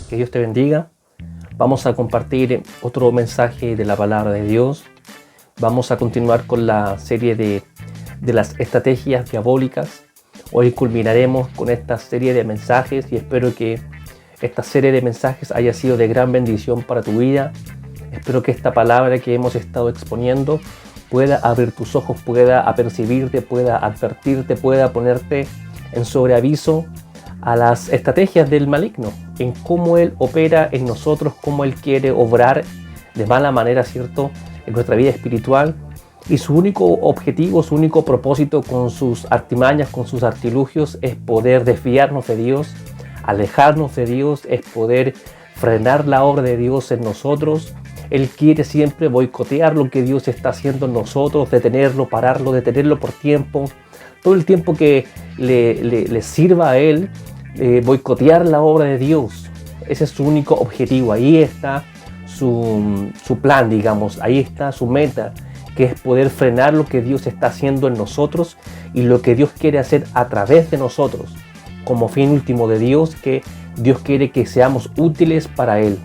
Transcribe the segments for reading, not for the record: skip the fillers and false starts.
Que Dios te bendiga. Vamos a compartir otro mensaje de la palabra de Dios. Vamos a continuar con la serie de las estrategias diabólicas. Hoy culminaremos con esta serie de mensajes y espero que esta serie de mensajes haya sido de gran bendición para tu vida. Espero que esta palabra que hemos estado exponiendo pueda abrir tus ojos, pueda apercibirte, pueda advertirte, pueda ponerte en sobreaviso a las estrategias del maligno, en cómo él opera en nosotros, cómo él quiere obrar de mala manera, ¿cierto?, en nuestra vida espiritual. Y su único objetivo, su único propósito con sus artimañas, con sus artilugios, es poder desviarnos de Dios, alejarnos de Dios, es poder frenar la obra de Dios en nosotros. Él quiere siempre boicotear lo que Dios está haciendo en nosotros, detenerlo, pararlo, detenerlo por tiempo. Todo el tiempo que le sirva a Él, boicotear la obra de Dios. Ese es su único objetivo. Ahí está su plan, digamos. Ahí está su meta, que es poder frenar lo que Dios está haciendo en nosotros y lo que Dios quiere hacer a través de nosotros. Como fin último de Dios, que Dios quiere que seamos útiles para Él.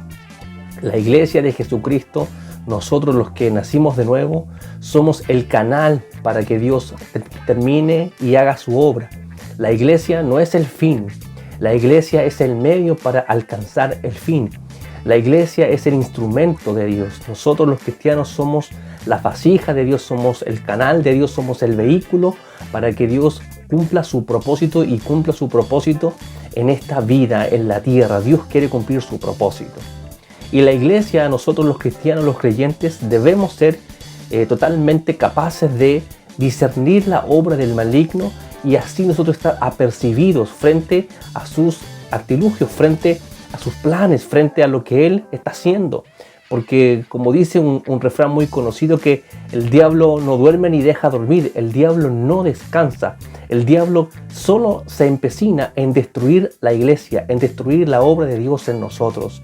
La iglesia de Jesucristo, nosotros los que nacimos de nuevo, somos el canal para que Dios termine y haga su obra. La iglesia no es el fin, la iglesia es el medio para alcanzar el fin. La iglesia es el instrumento de Dios. Nosotros los cristianos somos la vasija de Dios, somos el canal de Dios, somos el vehículo para que Dios cumpla su propósito y cumpla su propósito en esta vida, en la tierra. Dios quiere cumplir su propósito. Y la iglesia, nosotros los cristianos, los creyentes, debemos ser totalmente capaces de discernir la obra del maligno y así nosotros estar apercibidos frente a sus artilugios, frente a sus planes, frente a lo que él está haciendo. Porque como dice un refrán muy conocido, que el diablo no duerme ni deja dormir, el diablo no descansa, el diablo solo se empecina en destruir la iglesia, en destruir la obra de Dios en nosotros.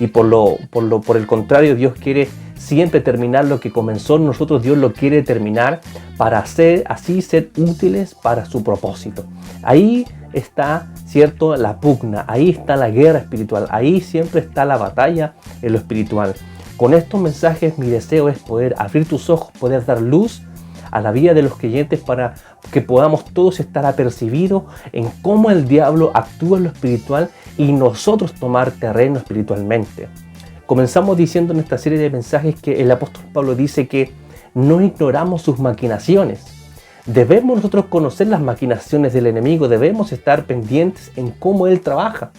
Y por el contrario, Dios quiere siempre terminar lo que comenzó en nosotros. Dios lo quiere terminar para así ser útiles para su propósito. Ahí está, ¿cierto?, la pugna, ahí está la guerra espiritual, ahí siempre está la batalla en lo espiritual. Con estos mensajes mi deseo es poder abrir tus ojos, poder dar luz a la vida de los creyentes para que podamos todos estar apercibidos en cómo el diablo actúa en lo espiritual y nosotros tomar terreno espiritualmente. Comenzamos diciendo en esta serie de mensajes que el apóstol Pablo dice que no ignoramos sus maquinaciones. Debemos nosotros conocer las maquinaciones del enemigo, debemos estar pendientes en cómo él trabaja.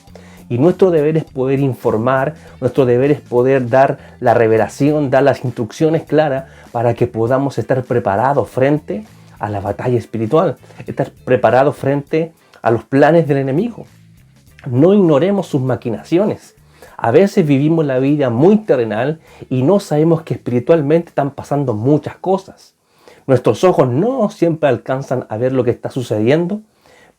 Y nuestro deber es poder informar, nuestro deber es poder dar la revelación, dar las instrucciones claras para que podamos estar preparados frente a la batalla espiritual, estar preparados frente a los planes del enemigo. No ignoremos sus maquinaciones. A veces vivimos la vida muy terrenal y no sabemos que espiritualmente están pasando muchas cosas. Nuestros ojos no siempre alcanzan a ver lo que está sucediendo,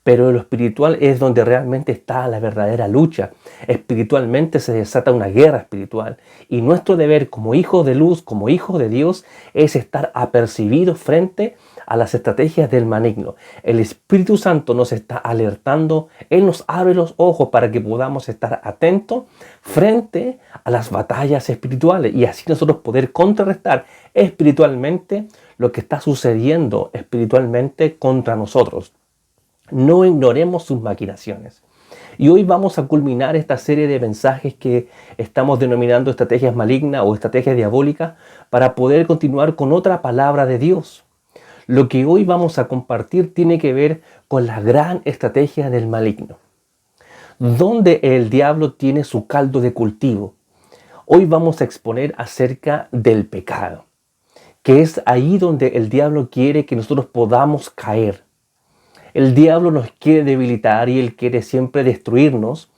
pero en lo espiritual es donde realmente está la verdadera lucha. Espiritualmente se desata una guerra espiritual. Y nuestro deber como hijos de luz, como hijos de Dios, es estar apercibidos frente a las estrategias del maligno. El Espíritu Santo nos está alertando, Él nos abre los ojos para que podamos estar atentos frente a las batallas espirituales y así nosotros poder contrarrestar espiritualmente lo que está sucediendo espiritualmente contra nosotros. No ignoremos sus maquinaciones. Y hoy vamos a culminar esta serie de mensajes que estamos denominando estrategias malignas o estrategias diabólicas para poder continuar con otra palabra de Dios. Lo que hoy vamos a compartir tiene que ver con la gran estrategia del maligno, donde el diablo tiene su caldo de cultivo. Hoy vamos a exponer acerca del pecado, que es ahí donde el diablo quiere que nosotros podamos caer. El diablo nos quiere debilitar y él quiere siempre destruirnos,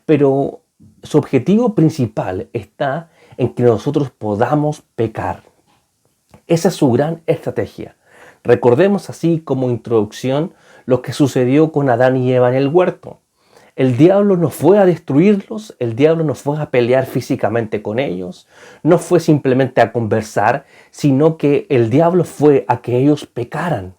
pero su objetivo principal está en que nosotros podamos pecar. Esa es su gran estrategia. Recordemos así como introducción lo que sucedió con Adán y Eva en el huerto. El diablo no fue a destruirlos, el diablo no fue a pelear físicamente con ellos, no fue simplemente a conversar, sino que el diablo fue a que ellos pecaran.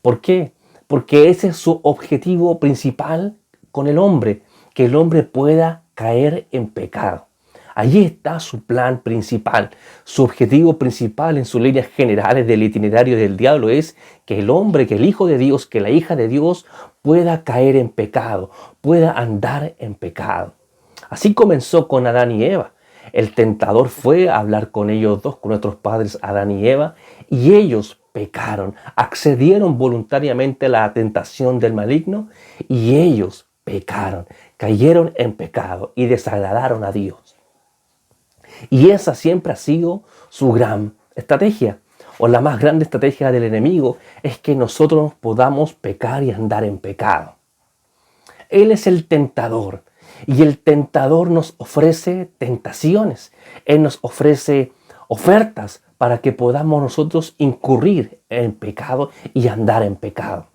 ¿Por qué? Porque ese es su objetivo principal con el hombre, que el hombre pueda caer en pecado. Allí está su plan principal. Su objetivo principal en sus líneas generales del itinerario del diablo es que el hombre, que el hijo de Dios, que la hija de Dios pueda caer en pecado, pueda andar en pecado. Así comenzó con Adán y Eva. El tentador fue a hablar con ellos dos, con nuestros padres Adán y Eva, y ellos pecaron, accedieron voluntariamente a la tentación del maligno, y ellos pecaron, cayeron en pecado y desagradaron a Dios. Y esa siempre ha sido su gran estrategia, o la más grande estrategia del enemigo, es que nosotros podamos pecar y andar en pecado. Él es el tentador, y el tentador nos ofrece tentaciones. Él nos ofrece ofertas para que podamos nosotros incurrir en pecado y andar en pecado.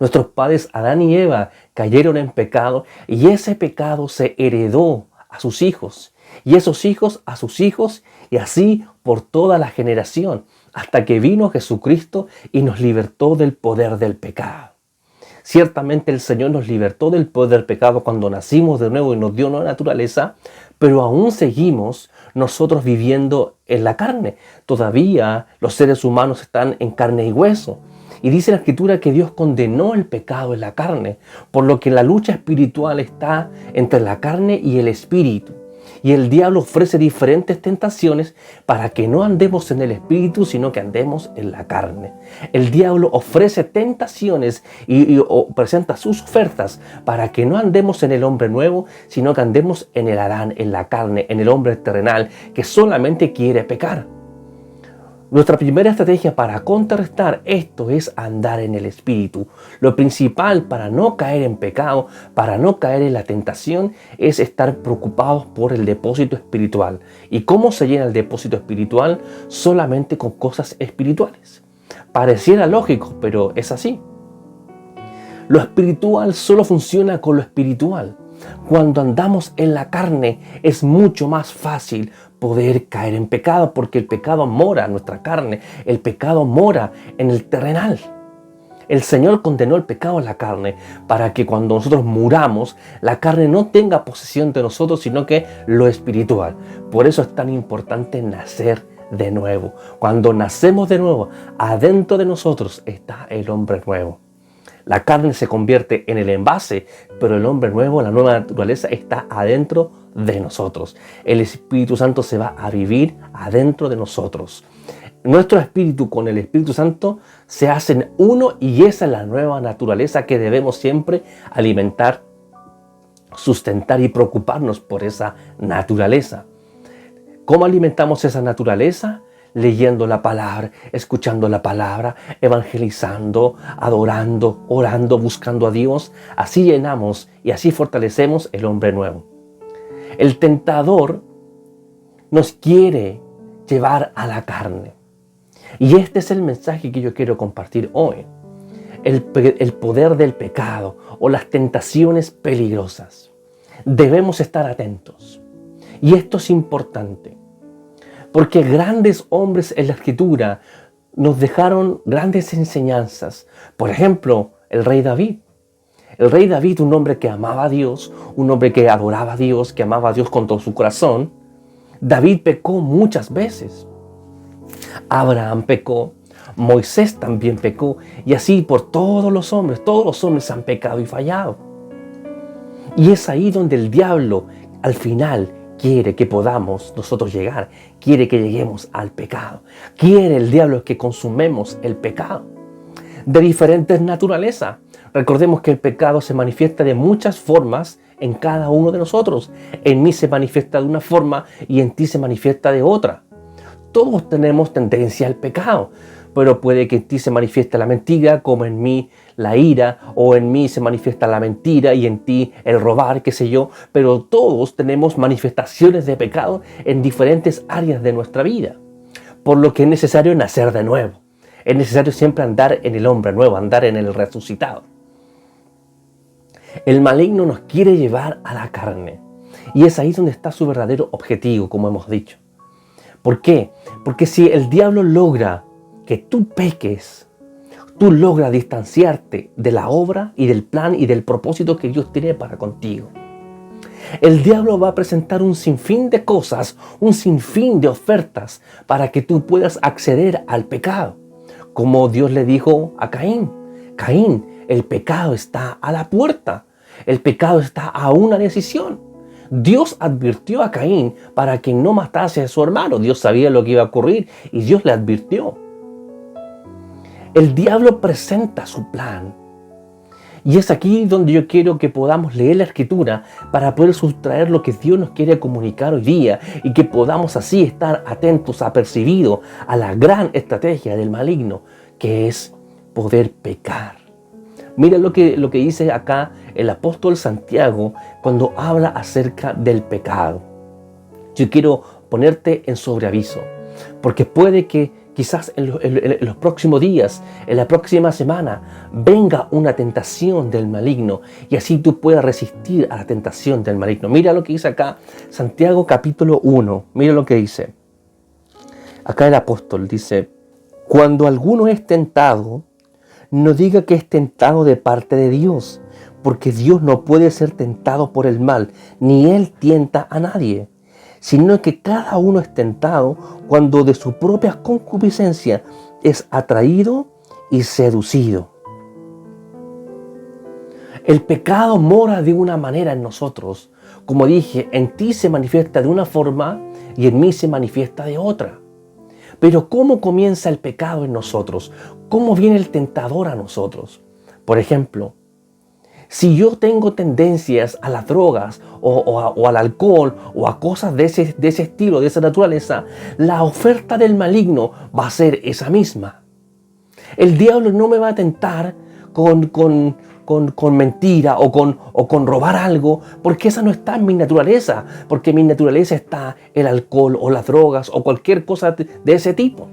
Nuestros padres Adán y Eva cayeron en pecado, y ese pecado se heredó a sus hijos, y esos hijos a sus hijos, y así por toda la generación, hasta que vino Jesucristo y nos libertó del poder del pecado. Ciertamente el Señor nos libertó del poder del pecado cuando nacimos de nuevo y nos dio nueva naturaleza, pero aún seguimos nosotros viviendo en la carne. Todavía los seres humanos están en carne y hueso. Y dice la Escritura que Dios condenó el pecado en la carne, por lo que la lucha espiritual está entre la carne y el espíritu. Y el diablo ofrece diferentes tentaciones para que no andemos en el espíritu, sino que andemos en la carne. El diablo ofrece tentaciones y presenta sus ofertas para que no andemos en el hombre nuevo, sino que andemos en el Adán, en la carne, en el hombre terrenal, que solamente quiere pecar. Nuestra primera estrategia para contrarrestar esto es andar en el Espíritu. Lo principal para no caer en pecado, para no caer en la tentación, es estar preocupados por el depósito espiritual. ¿Y cómo se llena el depósito espiritual? Solamente con cosas espirituales. Pareciera lógico, pero es así. Lo espiritual solo funciona con lo espiritual. Cuando andamos en la carne es mucho más fácil poder caer en pecado, porque el pecado mora en nuestra carne, el pecado mora en el terrenal. El Señor condenó el pecado en la carne para que cuando nosotros muramos, la carne no tenga posesión de nosotros, sino que lo espiritual. Por eso es tan importante nacer de nuevo. Cuando nacemos de nuevo, adentro de nosotros está el hombre nuevo. La carne se convierte en el envase, pero el hombre nuevo, la nueva naturaleza, está adentro de nosotros. El Espíritu Santo se va a vivir adentro de nosotros. Nuestro espíritu con el Espíritu Santo se hacen uno, y esa es la nueva naturaleza que debemos siempre alimentar, sustentar y preocuparnos por esa naturaleza. ¿Cómo alimentamos esa naturaleza? Leyendo la palabra, escuchando la palabra, evangelizando, adorando, orando, buscando a Dios. Así llenamos y así fortalecemos el hombre nuevo. El tentador nos quiere llevar a la carne. Y este es el mensaje que yo quiero compartir hoy. El poder del pecado o las tentaciones peligrosas. Debemos estar atentos. Y esto es importante. Porque grandes hombres en la Escritura nos dejaron grandes enseñanzas. Por ejemplo, el rey David. El rey David, un hombre que amaba a Dios, un hombre que adoraba a Dios, que amaba a Dios con todo su corazón. David pecó muchas veces. Abraham pecó, Moisés también pecó, y así por todos los hombres han pecado y fallado. Y es ahí donde el diablo, al final, quiere que podamos nosotros llegar, quiere que lleguemos al pecado. Quiere el diablo que consumemos el pecado. De diferentes naturalezas. Recordemos que el pecado se manifiesta de muchas formas en cada uno de nosotros. En mí se manifiesta de una forma y en ti se manifiesta de otra. Todos tenemos tendencia al pecado, pero puede que en ti se manifieste la mentira, como en mí la ira, o en mí se manifiesta la mentira y en ti el robar, qué sé yo. Pero todos tenemos manifestaciones de pecado en diferentes áreas de nuestra vida. Por lo que es necesario nacer de nuevo. Es necesario siempre andar en el hombre nuevo, andar en el resucitado. El maligno nos quiere llevar a la carne. Y es ahí donde está su verdadero objetivo, como hemos dicho. ¿Por qué? Porque si el diablo logra que tú peques, tú logras distanciarte de la obra y del plan y del propósito que Dios tiene para contigo. El diablo va a presentar un sinfín de cosas, un sinfín de ofertas para que tú puedas acceder al pecado. Como Dios le dijo a Caín: Caín, el pecado está a la puerta. El pecado está a una decisión. Dios advirtió a Caín para que no matase a su hermano. Dios sabía lo que iba a ocurrir y Dios le advirtió. El diablo presenta su plan. Y es aquí donde yo quiero que podamos leer la Escritura para poder sustraer lo que Dios nos quiere comunicar hoy día y que podamos así estar atentos, apercibidos a la gran estrategia del maligno, que es poder pecar. Mira lo que dice acá el apóstol Santiago cuando habla acerca del pecado. Yo quiero ponerte en sobreaviso, porque puede que quizás en los próximos días, en la próxima semana, venga una tentación del maligno y así tú puedas resistir a la tentación del maligno. Mira lo que dice acá Santiago capítulo 1. Mira lo que dice. Acá el apóstol dice: cuando alguno es tentado, no diga que es tentado de parte de Dios, porque Dios no puede ser tentado por el mal, ni Él tienta a nadie, sino que cada uno es tentado cuando de su propia concupiscencia es atraído y seducido. El pecado mora de una manera en nosotros. Como dije, en ti se manifiesta de una forma y en mí se manifiesta de otra. Pero ¿cómo comienza el pecado en nosotros? ¿Cómo viene el tentador a nosotros? Por ejemplo, si yo tengo tendencias a las drogas o al alcohol o a cosas de ese estilo, de esa naturaleza, la oferta del maligno va a ser esa misma. El diablo no me va a tentar con mentira o con robar algo, porque esa no está en mi naturaleza, porque en mi naturaleza está el alcohol o las drogas o cualquier cosa de ese tipo.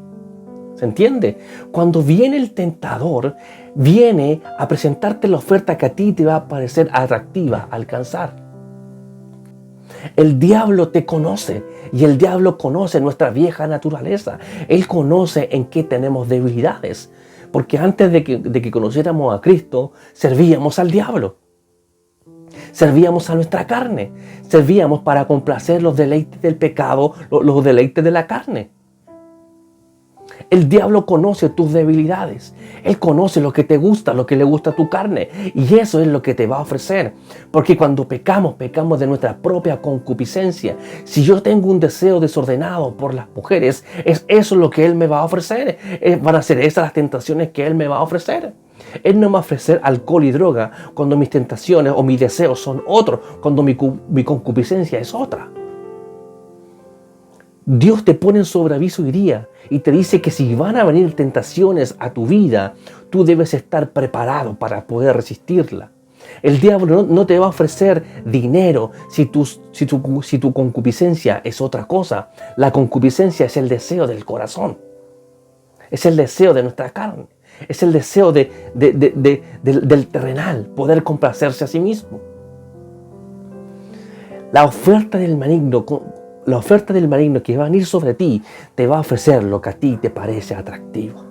¿Se entiende? Cuando viene el tentador, viene a presentarte la oferta que a ti te va a parecer atractiva alcanzar. El diablo te conoce y el diablo conoce nuestra vieja naturaleza. Él conoce en qué tenemos debilidades. Porque antes de que conociéramos a Cristo, servíamos al diablo. Servíamos a nuestra carne. Servíamos para complacer los deleites del pecado, los deleites de la carne. El diablo conoce tus debilidades. Él conoce lo que te gusta, lo que le gusta a tu carne. Y eso es lo que te va a ofrecer. Porque cuando pecamos de nuestra propia concupiscencia. Si yo tengo un deseo desordenado por las mujeres, es eso lo que Él me va a ofrecer. Van a ser esas las tentaciones que Él me va a ofrecer. Él no me va a ofrecer alcohol y droga cuando mis tentaciones o mis deseos son otros, cuando mi concupiscencia es otra. Dios te pone en sobreaviso hoy día y te dice que si van a venir tentaciones a tu vida, tú debes estar preparado para poder resistirla. El diablo no te va a ofrecer dinero si tu concupiscencia es otra cosa. La concupiscencia es el deseo del corazón. Es el deseo de nuestra carne. Es el deseo del terrenal, poder complacerse a sí mismo. La oferta del maligno que va a venir sobre ti te va a ofrecer lo que a ti te parece atractivo.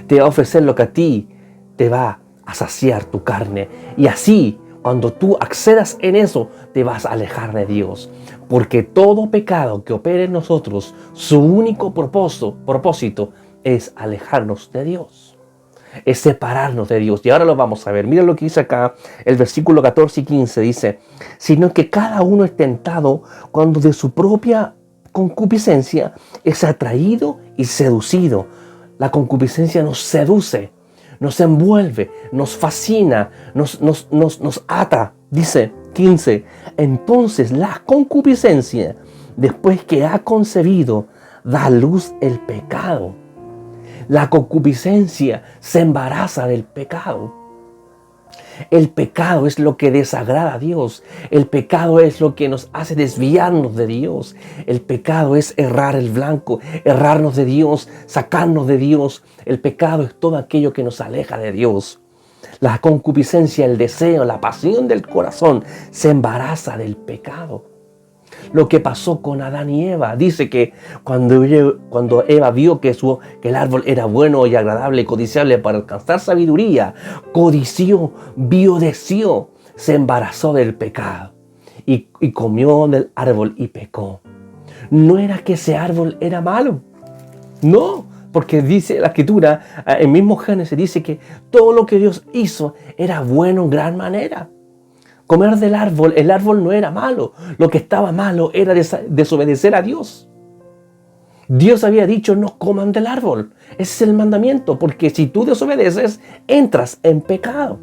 Te va a ofrecer lo que a ti te va a saciar tu carne. Y así, cuando tú accedas en eso, te vas a alejar de Dios. Porque todo pecado que opere en nosotros, su único propósito es alejarnos de Dios. Es separarnos de Dios. Y ahora lo vamos a ver. Mira lo que dice acá el versículo 14 y 15. Dice: sino que cada uno es tentado cuando de su propia concupiscencia es atraído y seducido. La concupiscencia nos seduce, nos envuelve, nos fascina, nos ata. Dice 15. Entonces la concupiscencia, después que ha concebido, da a luz el pecado. La concupiscencia se embaraza del pecado. El pecado es lo que desagrada a Dios. El pecado es lo que nos hace desviarnos de Dios. El pecado es errar el blanco, errarnos de Dios, sacarnos de Dios. El pecado es todo aquello que nos aleja de Dios. La concupiscencia, el deseo, la pasión del corazón se embaraza del pecado. Lo que pasó con Adán y Eva. Dice que cuando Eva vio que el árbol era bueno y agradable y codiciable para alcanzar sabiduría, codició, deseó, se embarazó del pecado. y comió del árbol y pecó. No era que ese árbol era malo. No, porque dice la Escritura, el mismo Génesis dice que todo lo que Dios hizo era bueno en gran manera. Comer del árbol, el árbol no era malo. Lo que estaba malo era desobedecer a Dios. Dios había dicho, no coman del árbol. Ese es el mandamiento, porque si tú desobedeces, entras en pecado.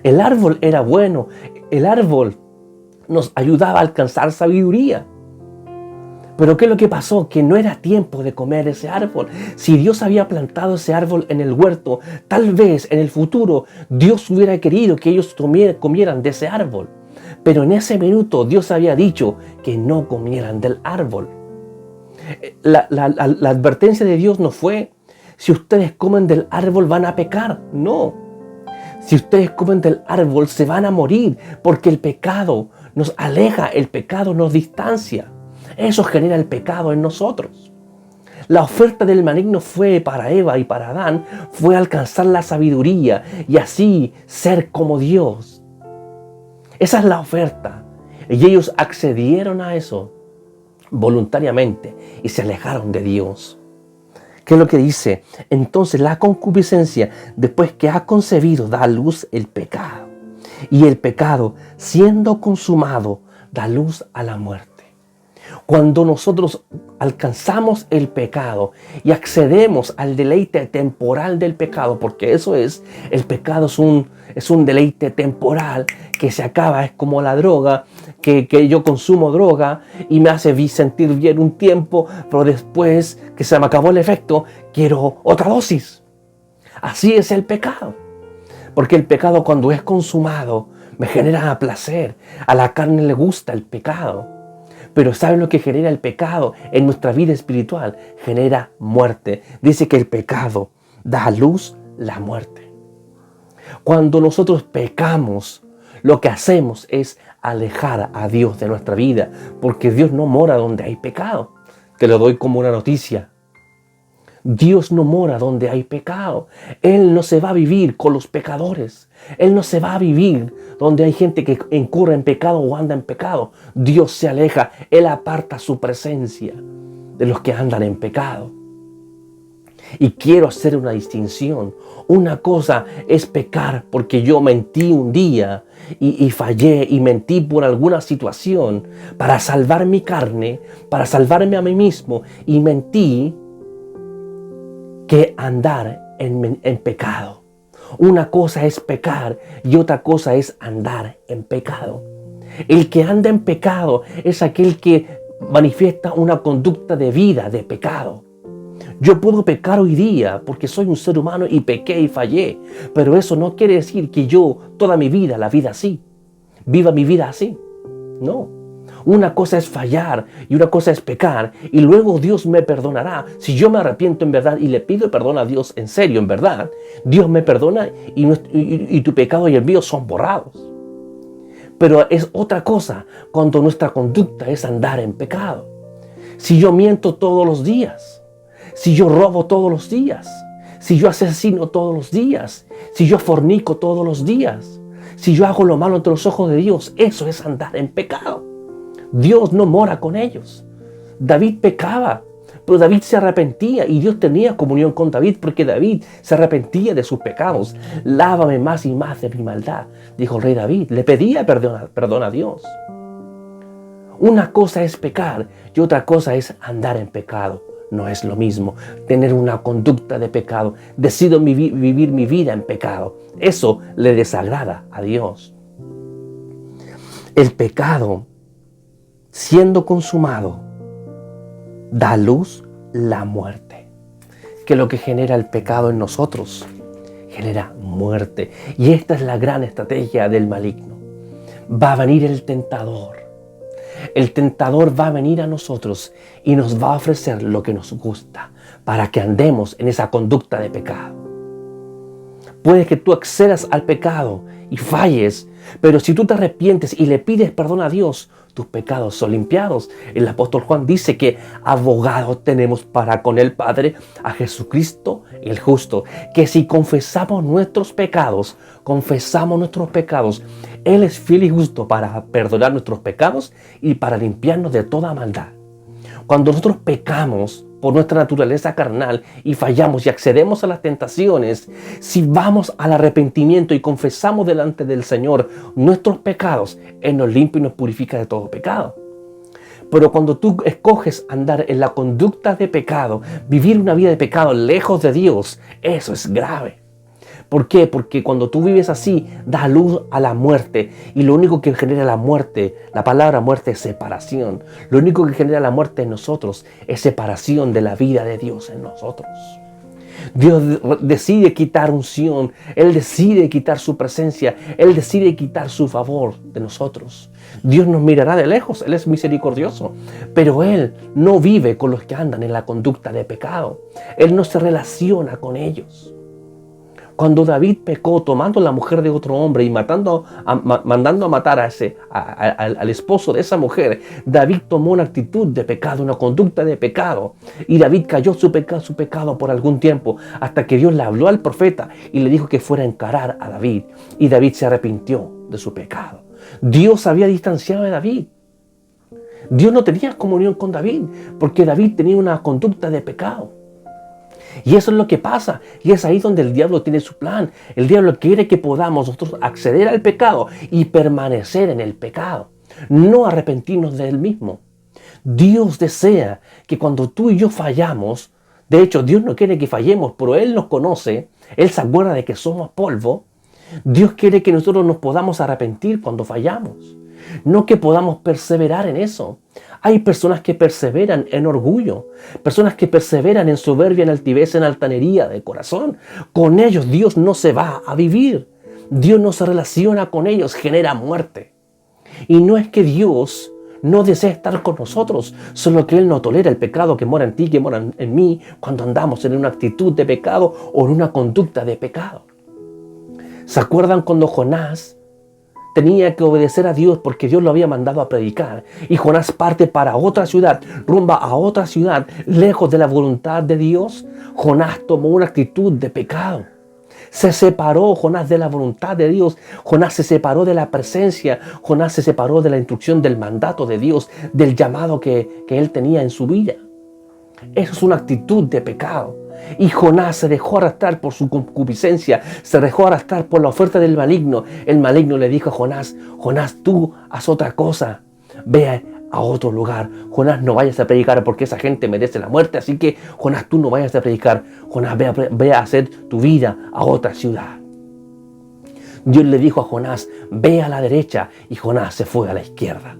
El árbol era bueno. El árbol nos ayudaba a alcanzar sabiduría. Pero ¿qué es lo que pasó? Que no era tiempo de comer ese árbol. Si Dios había plantado ese árbol en el huerto, tal vez en el futuro Dios hubiera querido que ellos comieran de ese árbol. Pero en ese minuto Dios había dicho que no comieran del árbol. La advertencia de Dios no fue, si ustedes comen del árbol van a pecar. No. Si ustedes comen del árbol se van a morir, porque el pecado nos aleja, el pecado nos distancia. Eso genera el pecado en nosotros. La oferta del maligno fue para Eva y para Adán, fue alcanzar la sabiduría y así ser como Dios. Esa es la oferta. Y ellos accedieron a eso voluntariamente y se alejaron de Dios. ¿Qué es lo que dice? Entonces la concupiscencia, después que ha concebido, da a luz el pecado. Y el pecado, siendo consumado, da luz a la muerte. Cuando nosotros alcanzamos el pecado y accedemos al deleite temporal del pecado, porque eso es, el pecado es un deleite temporal que se acaba, es como la droga, que yo consumo droga y me hace sentir bien un tiempo, pero después que se me acabó el efecto, quiero otra dosis. Así es el pecado, porque el pecado cuando es consumado me genera placer, a la carne le gusta el pecado. Pero ¿saben lo que genera el pecado en nuestra vida espiritual? Genera muerte. Dice que el pecado da a luz la muerte. Cuando nosotros pecamos, lo que hacemos es alejar a Dios de nuestra vida, porque Dios no mora donde hay pecado. Te lo doy como una noticia. Dios no mora donde hay pecado. Él no se va a vivir con los pecadores. Él no se va a vivir donde hay gente que incurre en pecado o anda en pecado. Dios se aleja. Él aparta su presencia de los que andan en pecado. Y quiero hacer una distinción. Una cosa es pecar porque yo mentí un día y fallé y mentí por alguna situación para salvar mi carne, para salvarme a mí mismo y mentí, que andar en pecado. Una cosa es pecar y otra cosa es andar en pecado. El que anda en pecado es aquel que manifiesta una conducta de vida de pecado. Yo puedo pecar hoy día porque soy un ser humano y pequé y fallé, pero eso no quiere decir que yo toda mi vida la vida así, viva mi vida así. No. Una cosa es fallar y una cosa es pecar y luego Dios me perdonará. Si yo me arrepiento en verdad y le pido perdón a Dios en serio, en verdad, Dios me perdona y tu pecado y el mío son borrados. Pero es otra cosa cuando nuestra conducta es andar en pecado. Si yo miento todos los días, si yo robo todos los días, si yo asesino todos los días, si yo fornico todos los días, si yo hago lo malo ante los ojos de Dios, eso es andar en pecado. Dios no mora con ellos. David pecaba, pero David se arrepentía y Dios tenía comunión con David porque David se arrepentía de sus pecados. Lávame más y más de mi maldad, dijo el rey David. Le pedía perdón a Dios. Una cosa es pecar y otra cosa es andar en pecado. No es lo mismo tener una conducta de pecado. Decido vivir mi vida en pecado. Eso le desagrada a Dios. El pecado, siendo consumado, da a luz la muerte. Que lo que genera el pecado en nosotros genera muerte. Y esta es la gran estrategia del maligno. Va a venir el tentador. El tentador va a venir a nosotros y nos va a ofrecer lo que nos gusta para que andemos en esa conducta de pecado. Puede que tú accedas al pecado y falles, pero si tú te arrepientes y le pides perdón a Dios, tus pecados son limpiados. El apóstol Juan dice que abogado tenemos para con el Padre a Jesucristo el justo, que si confesamos nuestros pecados, Él es fiel y justo para perdonar nuestros pecados y para limpiarnos de toda maldad. Cuando nosotros pecamos por nuestra naturaleza carnal y fallamos y accedemos a las tentaciones, si vamos al arrepentimiento y confesamos delante del Señor nuestros pecados, Él nos limpia y nos purifica de todo pecado. Pero cuando tú escoges andar en la conducta de pecado, vivir una vida de pecado lejos de Dios, eso es grave. ¿Por qué? Porque cuando tú vives así, das luz a la muerte. Y lo único que genera la muerte, la palabra muerte es separación. Lo único que genera la muerte en nosotros es separación de la vida de Dios en nosotros. Dios decide quitar unción, Él decide quitar su presencia, Él decide quitar su favor de nosotros. Dios nos mirará de lejos, Él es misericordioso, pero Él no vive con los que andan en la conducta de pecado. Él no se relaciona con ellos. Cuando David pecó tomando la mujer de otro hombre y mandando a matar al esposo de esa mujer, David tomó una actitud de pecado, una conducta de pecado. Y David cayó su pecado por algún tiempo, hasta que Dios le habló al profeta y le dijo que fuera a encarar a David. Y David se arrepintió de su pecado. Dios había distanciado de David. Dios no tenía comunión con David, porque David tenía una conducta de pecado. Y eso es lo que pasa, y es ahí donde el diablo tiene su plan. El diablo quiere que podamos nosotros acceder al pecado y permanecer en el pecado, no arrepentirnos de él mismo. Dios desea que cuando tú y yo fallamos, de hecho Dios no quiere que fallemos, pero Él nos conoce, Él se acuerda de que somos polvo. Dios quiere que nosotros nos podamos arrepentir cuando fallamos, no que podamos perseverar en eso. Hay personas que perseveran en orgullo, personas que perseveran en soberbia, en altivez, en altanería de corazón. Con ellos Dios no se va a vivir. Dios no se relaciona con ellos, genera muerte. Y no es que Dios no desea estar con nosotros, solo que Él no tolera el pecado que mora en ti, que mora en mí, cuando andamos en una actitud de pecado o en una conducta de pecado. ¿Se acuerdan cuando Jonás tenía que obedecer a Dios porque Dios lo había mandado a predicar? Y Jonás parte para otra ciudad, rumba a otra ciudad, lejos de la voluntad de Dios. Jonás tomó una actitud de pecado. Se separó Jonás de la voluntad de Dios. Jonás se separó de la presencia. Jonás se separó de la instrucción, del mandato de Dios, del llamado que él tenía en su vida. Eso es una actitud de pecado. Y Jonás se dejó arrastrar por su concupiscencia, se dejó arrastrar por la oferta del maligno. El maligno le dijo a Jonás: Jonás, tú haz otra cosa, ve a otro lugar. Jonás, no vayas a predicar porque esa gente merece la muerte, así que Jonás, tú no vayas a predicar. Jonás, ve a hacer tu vida a otra ciudad. Dios le dijo a Jonás: ve a la derecha, y Jonás se fue a la izquierda.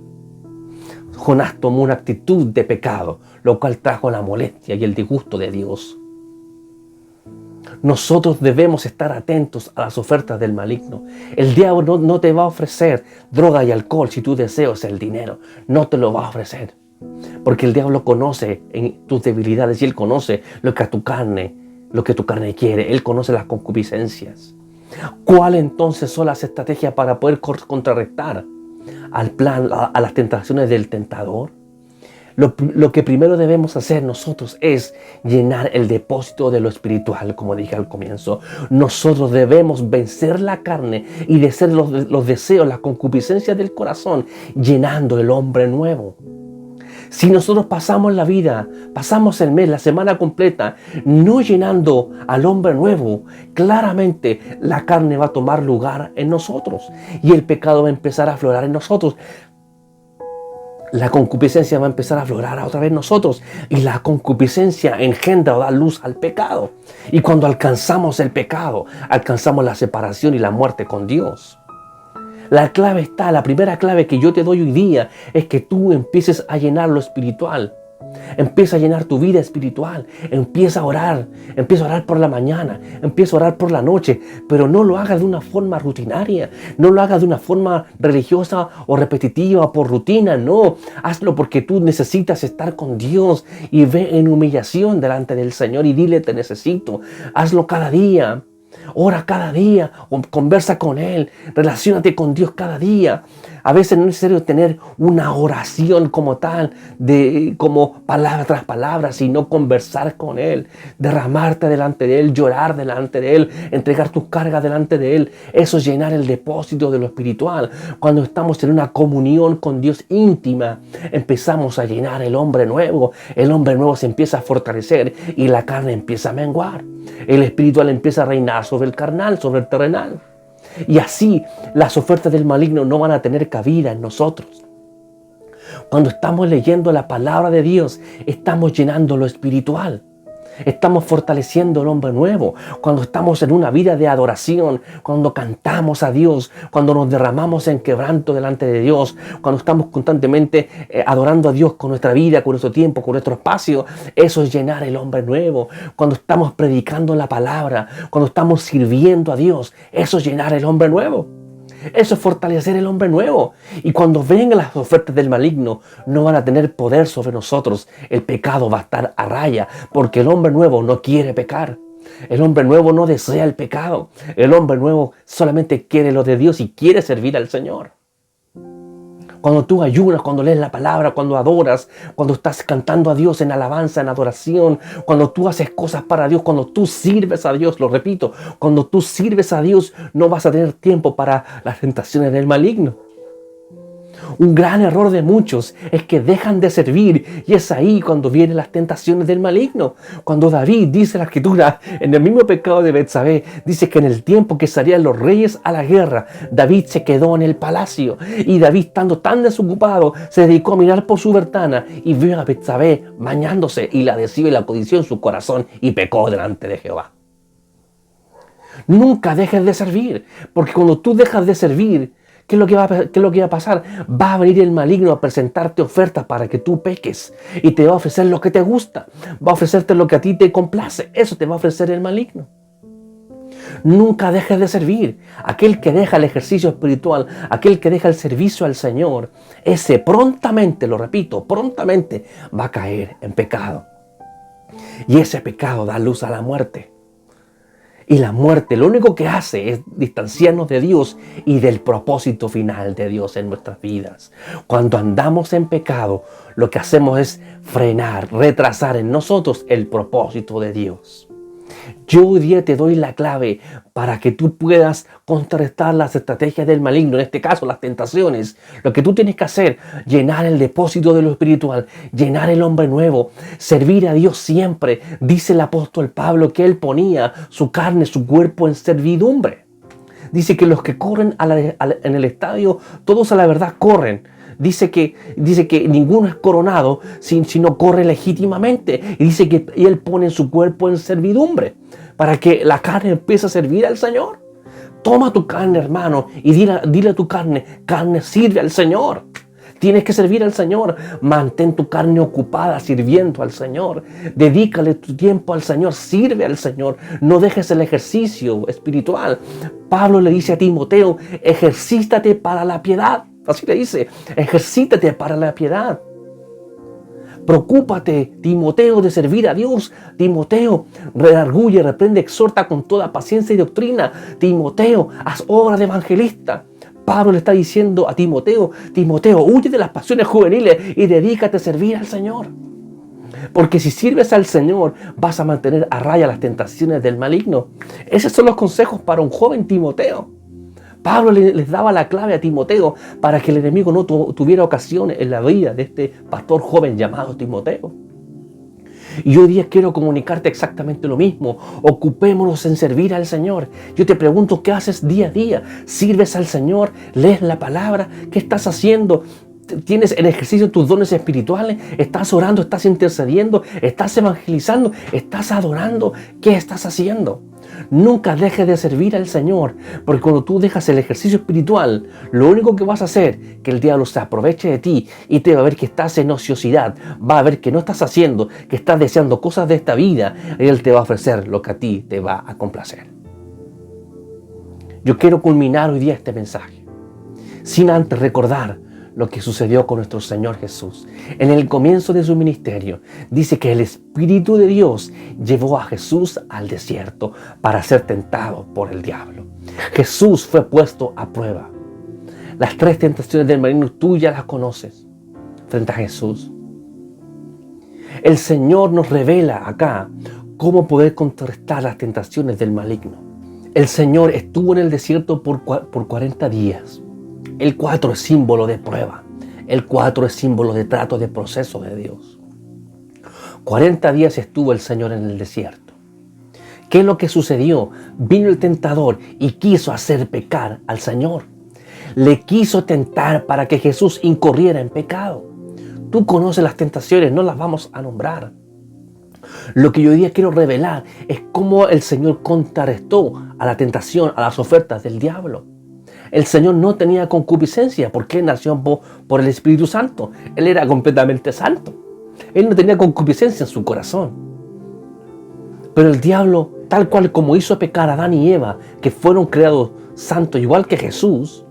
Jonás tomó una actitud de pecado, lo cual trajo la molestia y el disgusto de Dios. Nosotros debemos estar atentos a las ofertas del maligno. El diablo no te va a ofrecer droga y alcohol si tu deseo es el dinero. No te lo va a ofrecer. Porque el diablo conoce en tus debilidades y él conoce lo que tu carne quiere. Él conoce las concupiscencias. ¿Cuál entonces son las estrategias para poder contrarrestar al plan, a las tentaciones del tentador? Lo que primero debemos hacer nosotros es llenar el depósito de lo espiritual, como dije al comienzo. Nosotros debemos vencer la carne y vencer los deseos, las concupiscencias del corazón, llenando el hombre nuevo. Si nosotros pasamos la vida, pasamos el mes, la semana completa, no llenando al hombre nuevo, claramente la carne va a tomar lugar en nosotros y el pecado va a empezar a aflorar en nosotros. La concupiscencia va a empezar a aflorar otra vez en nosotros y la concupiscencia engendra o da luz al pecado. Y cuando alcanzamos el pecado, alcanzamos la separación y la muerte con Dios. La primera clave que yo te doy hoy día es que tú empieces a llenar lo espiritual. Empieza a llenar tu vida espiritual. Empieza a orar por la mañana, empieza a orar por la noche, pero no lo hagas de una forma rutinaria, no lo hagas de una forma religiosa o repetitiva por rutina, no. Hazlo porque tú necesitas estar con Dios y ve en humillación delante del Señor y dile: te necesito. Hazlo cada día. Ora cada día, conversa con Él, relaciónate con Dios cada día. A veces no es necesario tener una oración como tal, como palabra tras palabra, sino conversar con Él, derramarte delante de Él, llorar delante de Él, entregar tus cargas delante de Él. Eso es llenar el depósito de lo espiritual. Cuando estamos en una comunión con Dios íntima, empezamos a llenar el hombre nuevo. El hombre nuevo se empieza a fortalecer y la carne empieza a menguar. El espiritual empieza a reinar sobre el carnal, sobre el terrenal. Y así las ofertas del maligno no van a tener cabida en nosotros. Cuando estamos leyendo la palabra de Dios, estamos llenando lo espiritual. Estamos fortaleciendo el hombre nuevo. Cuando estamos en una vida de adoración, cuando cantamos a Dios, cuando nos derramamos en quebranto delante de Dios, cuando estamos constantemente adorando a Dios con nuestra vida, con nuestro tiempo, con nuestro espacio, eso es llenar el hombre nuevo. Cuando estamos predicando la palabra, cuando estamos sirviendo a Dios, eso es llenar el hombre nuevo. Eso es fortalecer el hombre nuevo. Y cuando vengan las ofertas del maligno, no van a tener poder sobre nosotros. El pecado va a estar a raya, porque el hombre nuevo no quiere pecar. El hombre nuevo no desea el pecado. El hombre nuevo solamente quiere lo de Dios y quiere servir al Señor. Cuando tú ayunas, cuando lees la palabra, cuando adoras, cuando estás cantando a Dios en alabanza, en adoración, cuando tú haces cosas para Dios, cuando tú sirves a Dios, lo repito, cuando tú sirves a Dios, no vas a tener tiempo para las tentaciones del maligno. Un gran error de muchos es que dejan de servir y es ahí cuando vienen las tentaciones del maligno. Cuando David, dice la Escritura, en el mismo pecado de Betsabé, dice que en el tiempo que salían los reyes a la guerra, David se quedó en el palacio y David, estando tan desocupado, se dedicó a mirar por su ventana y vio a Betsabé bañándose y la deseo y la codició en su corazón y pecó delante de Jehová. Nunca dejes de servir, porque cuando tú dejas de servir, ¿qué es lo que va a pasar? Va a venir el maligno a presentarte ofertas para que tú peques y te va a ofrecer lo que te gusta, va a ofrecerte lo que a ti te complace. Eso te va a ofrecer el maligno. Nunca dejes de servir. Aquel que deja el ejercicio espiritual, aquel que deja el servicio al Señor, ese prontamente, lo repito, prontamente va a caer en pecado. Y ese pecado da luz a la muerte. Y la muerte lo único que hace es distanciarnos de Dios y del propósito final de Dios en nuestras vidas. Cuando andamos en pecado, lo que hacemos es frenar, retrasar en nosotros el propósito de Dios. Yo hoy día te doy la clave para que tú puedas contrarrestar las estrategias del maligno, en este caso las tentaciones. Lo que tú tienes que hacer, llenar el depósito de lo espiritual, llenar el hombre nuevo, servir a Dios siempre. Dice el apóstol Pablo que él ponía su carne, su cuerpo en servidumbre. Dice que los que corren en el estadio, todos a la verdad corren. Dice que ninguno es coronado sino corre legítimamente. Y dice que él pone su cuerpo en servidumbre para que la carne empiece a servir al Señor. Toma tu carne, hermano, y dile a tu carne, sirve al Señor. Tienes que servir al Señor. Mantén tu carne ocupada sirviendo al Señor. Dedícale tu tiempo al Señor. Sirve al Señor. No dejes el ejercicio espiritual. Pablo le dice a Timoteo, ejercítate para la piedad. Así le dice, ejercítate para la piedad. Preocúpate, Timoteo, de servir a Dios. Timoteo, redarguye, reprende, exhorta con toda paciencia y doctrina. Timoteo, haz obra de evangelista. Pablo le está diciendo a Timoteo, huye de las pasiones juveniles y dedícate a servir al Señor. Porque si sirves al Señor, vas a mantener a raya las tentaciones del maligno. Esos son los consejos para un joven Timoteo. Pablo les daba la clave a Timoteo para que el enemigo no tuviera ocasión en la vida de este pastor joven llamado Timoteo. Y hoy día quiero comunicarte exactamente lo mismo. Ocupémonos en servir al Señor. Yo te pregunto, ¿qué haces día a día? ¿Sirves al Señor? ¿Lees la palabra? ¿Qué estás haciendo? ¿Tienes en ejercicio tus dones espirituales? ¿Estás orando? ¿Estás intercediendo? ¿Estás evangelizando? ¿Estás adorando? ¿Qué estás haciendo? Nunca dejes de servir al Señor, porque cuando tú dejas el ejercicio espiritual, lo único que vas a hacer es que el diablo se aproveche de ti y te va a ver que estás en ociosidad, va a ver que no estás haciendo, que estás deseando cosas de esta vida y él te va a ofrecer lo que a ti te va a complacer. Yo quiero culminar hoy día este mensaje sin antes recordar lo que sucedió con nuestro Señor Jesús. En el comienzo de su ministerio, dice que el Espíritu de Dios llevó a Jesús al desierto para ser tentado por el diablo. Jesús fue puesto a prueba. Las 3 tentaciones del maligno tú ya las conoces frente a Jesús. El Señor nos revela acá cómo poder contrarrestar las tentaciones del maligno. El Señor estuvo en el desierto por 40 días. El 4 es símbolo de prueba. El 4 es símbolo de trato, de proceso de Dios. 40 días estuvo el Señor en el desierto. ¿Qué es lo que sucedió? Vino el tentador y quiso hacer pecar al Señor. Le quiso tentar para que Jesús incurriera en pecado. Tú conoces las tentaciones, no las vamos a nombrar. Lo que yo hoy día quiero revelar es cómo el Señor contrarrestó a la tentación, a las ofertas del diablo. El Señor no tenía concupiscencia porque Él nació por el Espíritu Santo. Él era completamente santo. Él no tenía concupiscencia en su corazón. Pero el diablo, tal cual como hizo pecar a Adán y Eva, que fueron creados santos igual que Jesús,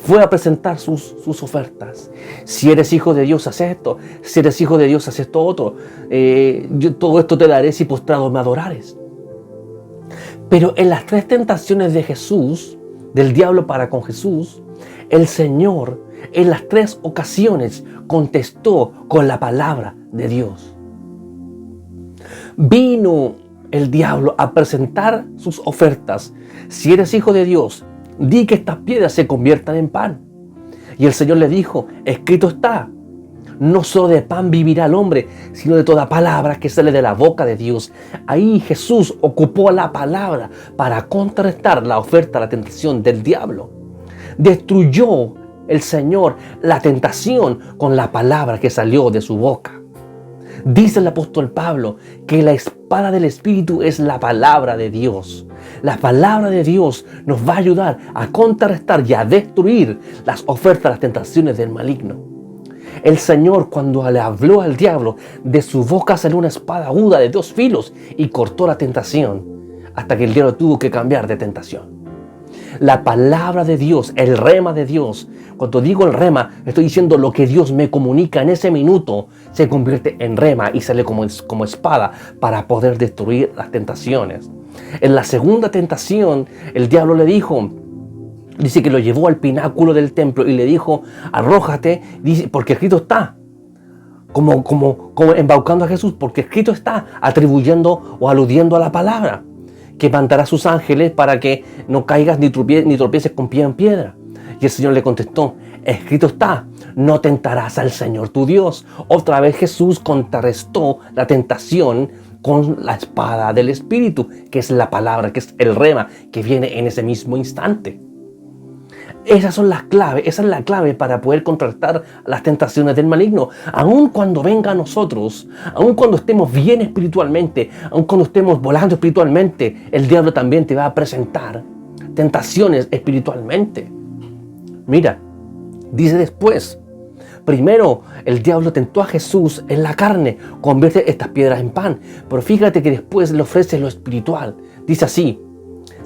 fue a presentar sus ofertas. Si eres hijo de Dios, haz esto. Si eres hijo de Dios, haz esto otro. Yo todo esto te daré si postrado me adorares. Pero en las 3 tentaciones de Jesús, del diablo para con Jesús, el Señor en las 3 ocasiones contestó con la palabra de Dios. Vino el diablo a presentar sus ofertas. Si eres hijo de Dios, di que estas piedras se conviertan en pan. Y el Señor le dijo, escrito está, no solo de pan vivirá el hombre, sino de toda palabra que sale de la boca de Dios. Ahí Jesús ocupó la palabra para contrarrestar la oferta, la tentación del diablo. Destruyó el Señor la tentación con la palabra que salió de su boca. Dice el apóstol Pablo que la espada del Espíritu es la palabra de Dios. La palabra de Dios nos va a ayudar a contrarrestar y a destruir las ofertas, las tentaciones del maligno. El Señor, cuando le habló al diablo, de su boca salió una espada aguda de 2 filos y cortó la tentación hasta que el diablo tuvo que cambiar de tentación. La palabra de Dios, el rema de Dios. Cuando digo el rema, estoy diciendo lo que Dios me comunica en ese minuto se convierte en rema y sale como espada para poder destruir las tentaciones. En la segunda tentación, el diablo le dijo, dice que lo llevó al pináculo del templo y le dijo, arrójate, dice, porque escrito está. Como embaucando a Jesús, porque escrito está, atribuyendo o aludiendo a la palabra, que mandará a sus ángeles para que no caigas ni tropieces con pie en piedra. Y el Señor le contestó, escrito está, no tentarás al Señor tu Dios. Otra vez Jesús contrarrestó la tentación con la espada del Espíritu, que es la palabra, que es el rema, que viene en ese mismo instante. Esa es la clave para poder contrarrestar las tentaciones del maligno. Aun cuando venga a nosotros, aun cuando estemos bien espiritualmente, aun cuando estemos volando espiritualmente, el diablo también te va a presentar tentaciones espiritualmente. Mira, dice después, primero el diablo tentó a Jesús en la carne, convierte estas piedras en pan. Pero fíjate que después le ofrece lo espiritual. Dice así.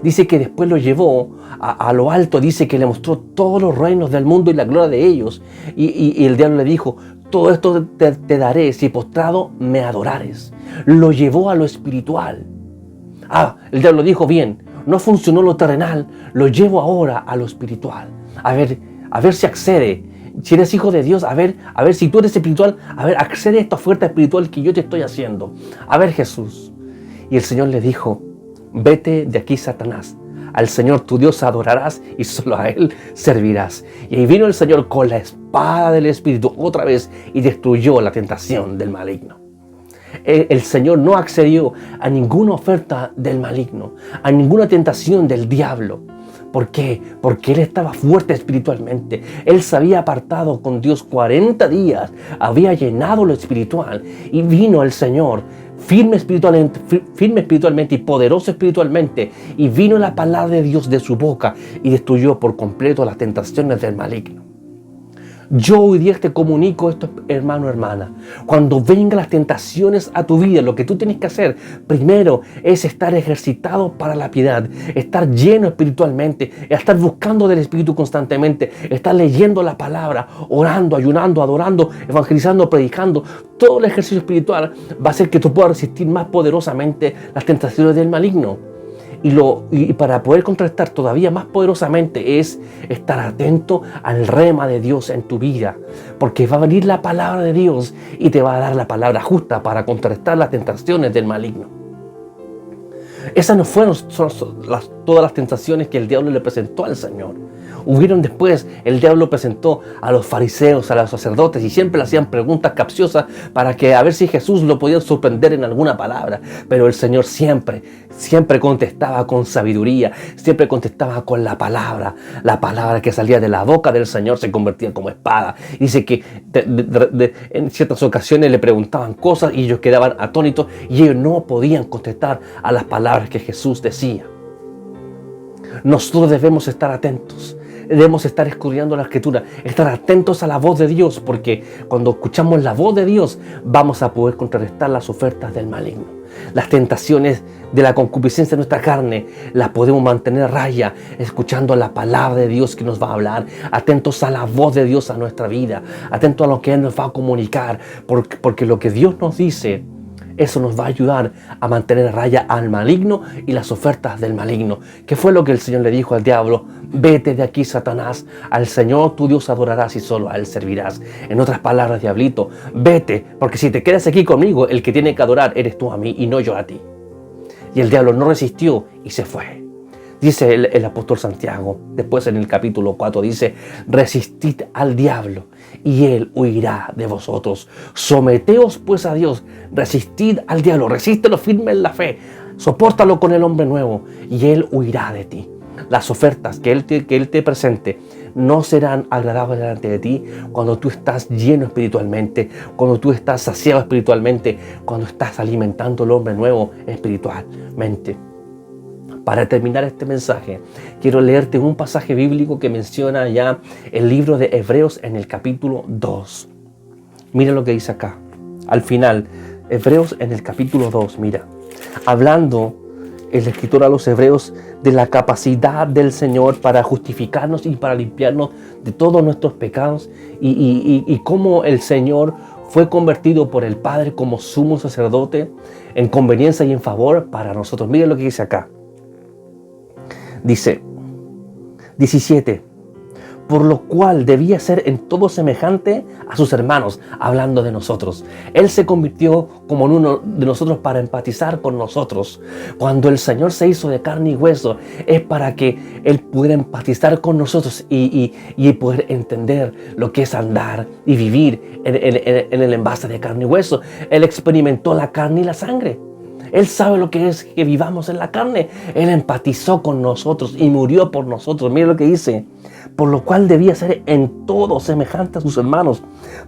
Dice que después lo llevó a lo alto, dice que le mostró todos los reinos del mundo y la gloria de ellos. Y el diablo le dijo, todo esto te daré si postrado me adorares. Lo llevó a lo espiritual. El diablo dijo, bien, no funcionó lo terrenal, lo llevo ahora a lo espiritual. A ver si accede. Si eres hijo de Dios, a ver si tú eres espiritual, accede a esta oferta espiritual que yo te estoy haciendo. A ver, Jesús. Y el Señor le dijo, vete de aquí, Satanás. Al Señor tu Dios adorarás y solo a Él servirás. Y ahí vino el Señor con la espada del Espíritu otra vez y destruyó la tentación del maligno. El Señor no accedió a ninguna oferta del maligno, a ninguna tentación del diablo. ¿Por qué? Porque Él estaba fuerte espiritualmente. Él se había apartado con Dios 40 días, había llenado lo espiritual y vino el Señor firme espiritualmente y poderoso espiritualmente, y vino la palabra de Dios de su boca y destruyó por completo las tentaciones del maligno. Yo hoy día te comunico esto, hermano, hermana. Cuando vengan las tentaciones a tu vida, lo que tú tienes que hacer primero es estar ejercitado para la piedad, estar lleno espiritualmente, estar buscando del Espíritu constantemente, estar leyendo la palabra, orando, ayunando, adorando, evangelizando, predicando. Todo el ejercicio espiritual va a hacer que tú puedas resistir más poderosamente las tentaciones del maligno. Y para poder contrarrestar todavía más poderosamente es estar atento al rema de Dios en tu vida. Porque va a venir la palabra de Dios y te va a dar la palabra justa para contrarrestar las tentaciones del maligno. Esas no fueron todas las tentaciones que el diablo le presentó al Señor. Hubieron después, el diablo presentó a los fariseos, a los sacerdotes, y siempre le hacían preguntas capciosas para que a ver si Jesús lo podían sorprender en alguna palabra. Pero el Señor siempre contestaba con sabiduría, siempre contestaba con la palabra que salía de la boca del Señor se convertía como espada. Dice que en ciertas ocasiones le preguntaban cosas y ellos quedaban atónitos y ellos no podían contestar a las palabras que Jesús decía. Nosotros debemos estar atentos. Debemos estar escudriñando la Escritura, estar atentos a la voz de Dios, porque cuando escuchamos la voz de Dios vamos a poder contrarrestar las ofertas del maligno. Las tentaciones de la concupiscencia de nuestra carne las podemos mantener a raya escuchando la palabra de Dios que nos va a hablar, atentos a la voz de Dios a nuestra vida, atentos a lo que Él nos va a comunicar, porque lo que Dios nos dice, eso nos va a ayudar a mantener a raya al maligno y las ofertas del maligno. ¿Qué fue lo que el Señor le dijo al diablo? Vete de aquí, Satanás, al Señor tu Dios adorarás y solo a Él servirás. En otras palabras, diablito, vete, porque si te quedas aquí conmigo, el que tiene que adorar eres tú a mí y no yo a ti. Y el diablo no resistió y se fue. Dice el apóstol Santiago, después en el capítulo 4, dice, resistid al diablo y él huirá de vosotros. Someteos pues a Dios, resistid al diablo, resístelo firme en la fe, sopórtalo con el hombre nuevo y él huirá de ti. Las ofertas que él te presente no serán agradables delante de ti cuando tú estás lleno espiritualmente, cuando tú estás saciado espiritualmente, cuando estás alimentando al hombre nuevo espiritualmente. Para terminar este mensaje, quiero leerte un pasaje bíblico que menciona ya el libro de Hebreos en el capítulo 2. Mira lo que dice acá. Al final, Hebreos en el capítulo 2, mira. Hablando el escritor a los hebreos de la capacidad del Señor para justificarnos y para limpiarnos de todos nuestros pecados y cómo el Señor fue convertido por el Padre como sumo sacerdote en conveniencia y en favor para nosotros. Mira lo que dice acá. Dice 17, por lo cual debía ser en todo semejante a sus hermanos, hablando de nosotros. Él se convirtió como en uno de nosotros para empatizar con nosotros. Cuando el Señor se hizo de carne y hueso, es para que Él pudiera empatizar con nosotros y poder entender lo que es andar y vivir en el envase de carne y hueso. Él experimentó la carne y la sangre. Él sabe lo que es que vivamos en la carne. Él empatizó con nosotros y murió por nosotros. Mira lo que dice. Por lo cual debía ser en todo semejante a sus hermanos,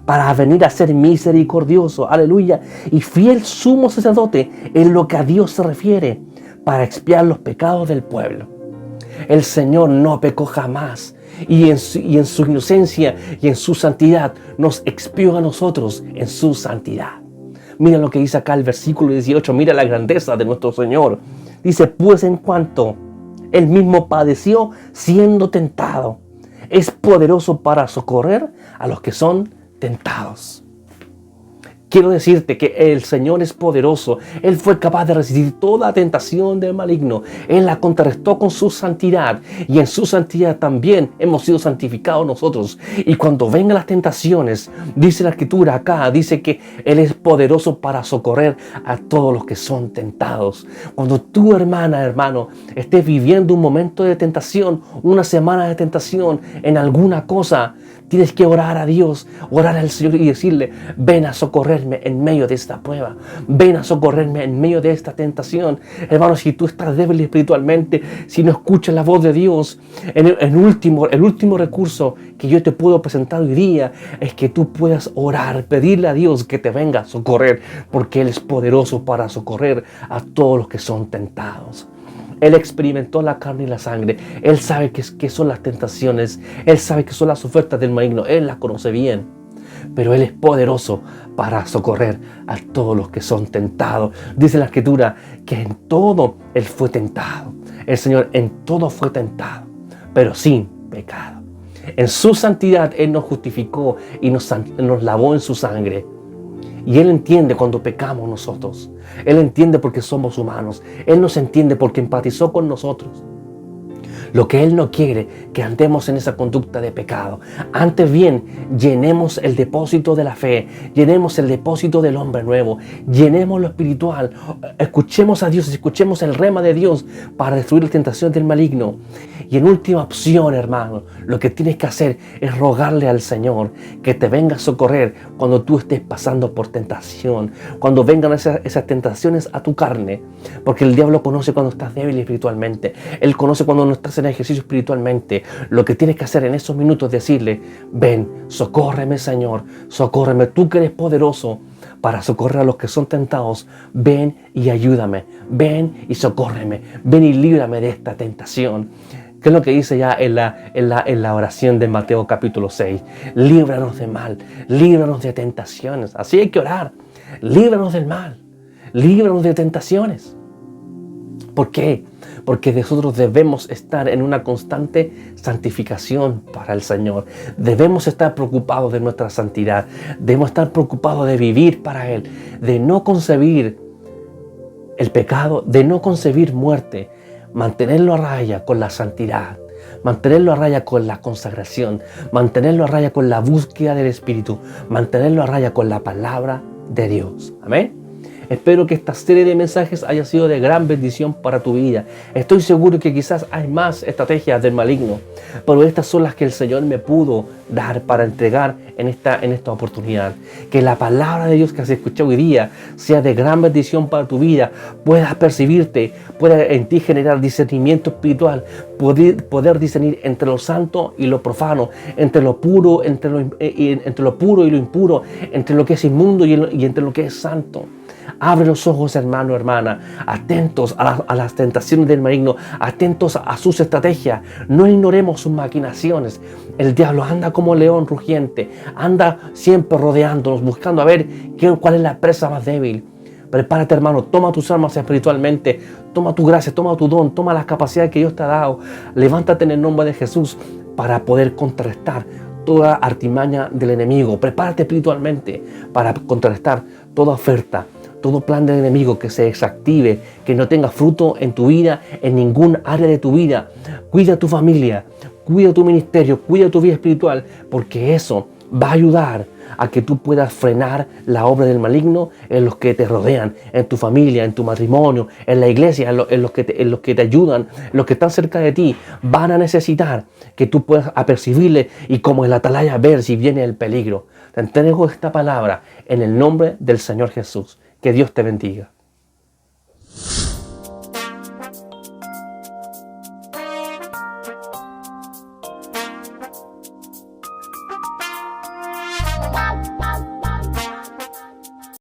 para venir a ser misericordioso, aleluya, y fiel sumo sacerdote en lo que a Dios se refiere, para expiar los pecados del pueblo. El Señor no pecó jamás, y en su inocencia y en su santidad nos expió a nosotros en su santidad. Mira lo que dice acá el versículo 18, mira la grandeza de nuestro Señor. Dice, pues en cuanto Él mismo padeció siendo tentado, es poderoso para socorrer a los que son tentados. Quiero decirte que el Señor es poderoso. Él fue capaz de resistir toda tentación del maligno. Él la contrarrestó con su santidad. Y en su santidad también hemos sido santificados nosotros. Y cuando vengan las tentaciones, dice la Escritura acá, dice que Él es poderoso para socorrer a todos los que son tentados. Cuando tú, hermana, hermano, estés viviendo un momento de tentación, una semana de tentación en alguna cosa, tienes que orar a Dios, orar al Señor y decirle, ven a socorrerme en medio de esta prueba, ven a socorrerme en medio de esta tentación. Hermano, si tú estás débil espiritualmente, si no escuchas la voz de Dios, el último recurso que yo te puedo presentar hoy día es que tú puedas orar, pedirle a Dios que te venga a socorrer, porque Él es poderoso para socorrer a todos los que son tentados. Él experimentó la carne y la sangre. Él sabe qué son las tentaciones. Él sabe qué son las ofertas del maligno. Él las conoce bien. Pero Él es poderoso para socorrer a todos los que son tentados. Dice la Escritura que en todo Él fue tentado. El Señor en todo fue tentado, pero sin pecado. En su santidad Él nos justificó y nos lavó en su sangre. Y Él entiende cuando pecamos nosotros. Él entiende porque somos humanos. Él nos entiende porque empatizó con nosotros. Lo que Él no quiere, que andemos en esa conducta de pecado. Antes bien, llenemos el depósito de la fe, llenemos el depósito del hombre nuevo, llenemos lo espiritual, escuchemos a Dios, escuchemos el rema de Dios para destruir la tentación del maligno. Y en última opción, hermano, lo que tienes que hacer es rogarle al Señor que te venga a socorrer cuando tú estés pasando por tentación, cuando vengan esas tentaciones a tu carne, porque el diablo conoce cuando estás débil espiritualmente. Él conoce cuando no estás en ejercicio espiritualmente. Lo que tienes que hacer en esos minutos es decirle: ven, socórreme, Señor, socórreme, tú que eres poderoso para socorrer a los que son tentados. Ven y ayúdame, ven y socórreme, ven y líbrame de esta tentación. ¿Qué es lo que dice ya en la oración de Mateo capítulo 6? Líbranos del mal, líbranos de tentaciones. Así hay que orar. Líbranos del mal, líbranos de tentaciones. ¿Por qué? Porque nosotros debemos estar en una constante santificación para el Señor. Debemos estar preocupados de nuestra santidad. Debemos estar preocupados de vivir para Él, de no concebir el pecado, de no concebir muerte. Mantenerlo a raya con la santidad, mantenerlo a raya con la consagración, mantenerlo a raya con la búsqueda del Espíritu, mantenerlo a raya con la palabra de Dios. Amén. Espero que esta serie de mensajes haya sido de gran bendición para tu vida. Estoy seguro que quizás hay más estrategias del maligno, pero estas son las que el Señor me pudo dar para entregar en esta oportunidad. Que la palabra de Dios que has escuchado hoy día sea de gran bendición para tu vida. Puedas percibirte, pueda en ti generar discernimiento espiritual, poder discernir entre lo santo y lo profano, entre lo puro, entre lo puro y lo impuro, entre lo que es inmundo y entre lo que es santo. Abre los ojos, hermano, hermana, atentos a las tentaciones del maligno, atentos a sus estrategias. No ignoremos sus maquinaciones. El diablo anda como león rugiente, anda siempre rodeándonos, buscando a ver cuál es la presa más débil. Prepárate, hermano, toma tus armas espiritualmente, toma tu gracia, toma tu don, toma las capacidades que Dios te ha dado. Levántate en el nombre de Jesús para poder contrarrestar toda artimaña del enemigo. Prepárate espiritualmente para contrarrestar toda oferta, todo plan del enemigo que se desactive, que no tenga fruto en tu vida, en ningún área de tu vida. Cuida tu familia, cuida tu ministerio, cuida tu vida espiritual, porque eso va a ayudar a que tú puedas frenar la obra del maligno en los que te rodean, en tu familia, en tu matrimonio, en la iglesia, en los que te ayudan, los que están cerca de ti. Van a necesitar que tú puedas apercibirle y como el atalaya ver si viene el peligro. Te entrego esta palabra en el nombre del Señor Jesús. Que Dios te bendiga.